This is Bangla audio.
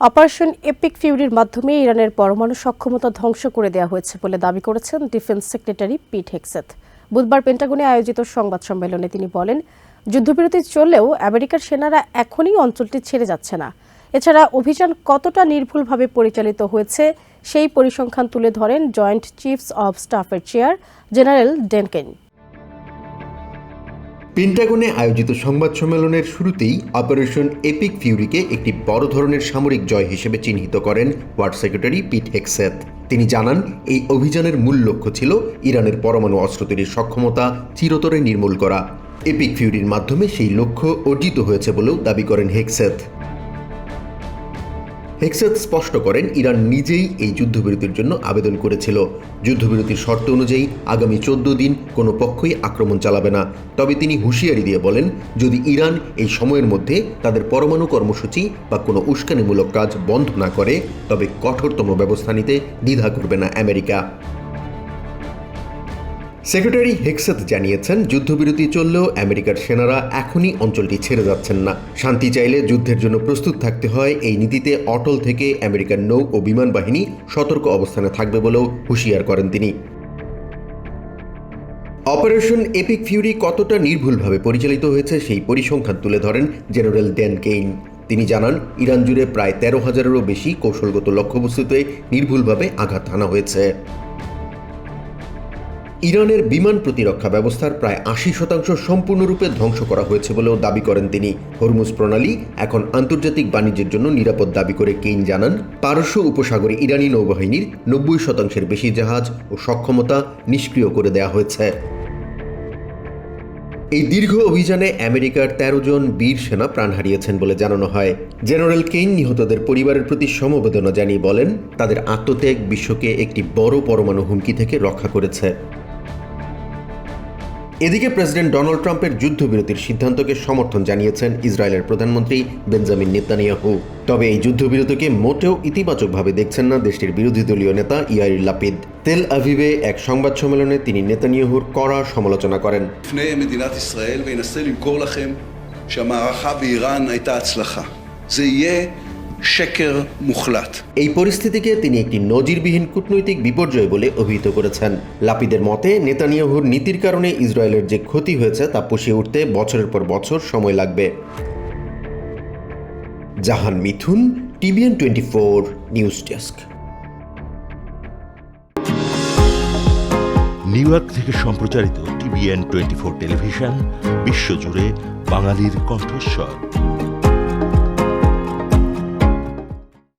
অপারেশন এপিক ফিউরির মাধ্যমে ইরানের পরমাণু সক্ষমতা ধ্বংস করে দেওয়া হয়েছে বলে দাবি করেছেন ডিফেন্স সেক্রেটারি পিট হেগসেথ। বুধবার পেন্টাগনে আয়োজিত সংবাদ সম্মেলনে তিনি বলেন, যুদ্ধবিরতি চললেও আমেরিকার সেনারা এখনই অঞ্চলটি ছেড়ে যাচ্ছে না। এছাড়া অভিযান কতটা নির্ভুলভাবে পরিচালিত হয়েছে সেই পরিসংখ্যান তুলে ধরেন জয়েন্ট চিফস অব স্টাফের চেয়ার জেনারেল ডেনকেন। পেন্টাগনে আয়োজিত সংবাদ সম্মেলনের শুরুতেই অপারেশন এপিক ফিউরিকে একটি বড় ধরনের সামরিক জয় হিসেবে চিহ্নিত করেন ওয়ার সেক্রেটারি পিট হেগসেথ। তিনি জানান, এই অভিযানের মূল লক্ষ্য ছিল ইরানের পরমাণু অস্ত্র তৈরির সক্ষমতা চিরতরে নির্মূল করা। এপিক ফিউরির মাধ্যমে সেই লক্ষ্য অর্জিত হয়েছে বলেও দাবি করেন হেগসেথ। হেগসেথ স্পষ্ট করেন, ইরান নিজেই এই যুদ্ধবিরতির জন্য আবেদন করেছিল। যুদ্ধবিরতির শর্ত অনুযায়ী আগামী 14 দিন কোনো পক্ষই আক্রমণ চালাবে না। তবে তিনি হুঁশিয়ারি দিয়ে বলেন, যদি ইরান এই সময়ের মধ্যে তাদের পরমাণু কর্মসূচি বা কোনো উস্কানিমূলক কাজ বন্ধ না করে, তবে কঠোরতম ব্যবস্থা নিতে দ্বিধা করবে না আমেরিকা। সেক্রেটারি হেগসেথ জানিয়েছেন, যুদ্ধবিরতি চললেও আমেরিকার সেনারা এখনই অঞ্চলটি ছেড়ে যাচ্ছেন না। শান্তি চাইলে যুদ্ধের জন্য প্রস্তুত থাকতে হয়, এই নীতিতে অটল থেকে আমেরিকার নৌ ও বিমান বাহিনী সতর্ক অবস্থানে থাকবে বলেও হুঁশিয়ার করেন তিনি। অপারেশন এপিক ফিউরি কতটা নির্ভুলভাবে পরিচালিত হয়েছে সেই পরিসংখ্যান তুলে ধরেন জেনারেল ডেনকেন। তিনি জানান, ইরান জুড়ে প্রায় 13,000-এরও বেশি কৌশলগত লক্ষ্যবস্তুতে নির্ভুলভাবে আঘাত হানা হয়েছে। ইরানের বিমান প্রতিরক্ষা ব্যবস্থার প্রায় 80% সম্পূর্ণরূপে ধ্বংস করা হয়েছে বলেও দাবি করেন তিনি। হরমুজ প্রণালী এখন আন্তর্জাতিক বাণিজ্যের জন্য নিরাপদ দাবি করে কেইন জানান, পারস্য উপসাগরে ইরানি নৌবাহিনীর 90%-এর বেশি জাহাজ ও সক্ষমতা নিষ্ক্রিয় করে দেওয়া হয়েছে। এই দীর্ঘ অভিযানে আমেরিকার 13 জন বীর সেনা প্রাণ হারিয়েছেন বলে জানানো হয়। জেনারেল কেইন নিহতদের পরিবারের প্রতি সমবেদনা জানিয়ে বলেন, তাদের আত্মত্যাগ বিশ্বকে একটি বড় পরমাণু হুমকি থেকে রক্ষা করেছে। এদিকে প্রেসিডেন্ট ডোনাল্ড ট্রাম্পের যুদ্ধবিরতির সিদ্ধান্তকে সমর্থন জানিয়েছেন ইসরায়েলের প্রধানমন্ত্রী বেঞ্জামিন নেতানিয়াহু। তবে এই যুদ্ধবিরতিকে মোটেও ইতিবাচকভাবে দেখছেন না দেশটির বিরোধী দলীয় নেতা ইয়াইর লাপিদ। তেল আভিভে এক সংবাদ সম্মেলনে তিনি নেতানিয়াহুর কড়া সমালোচনা করেন। এই পরিস্থিতিকে তিনি একটি নজিরবিহীন কূটনৈতিক বিপর্যয় বলে অভিহিত করেছেন। লাপিদের মতে, নেতানিয়াহুর নীতির কারণে ইসরায়েলের যে ক্ষতি হয়েছে তা পুষিয়ে উঠতে বছরের পর বছর সময় লাগবে। জাহান মিথুন, TVN 24 news desk. New York থেকে সম্প্রচারিত TVN 24 টেলিভিশন বিশ্বজুড়ে বাঙালির কণ্ঠস্বর।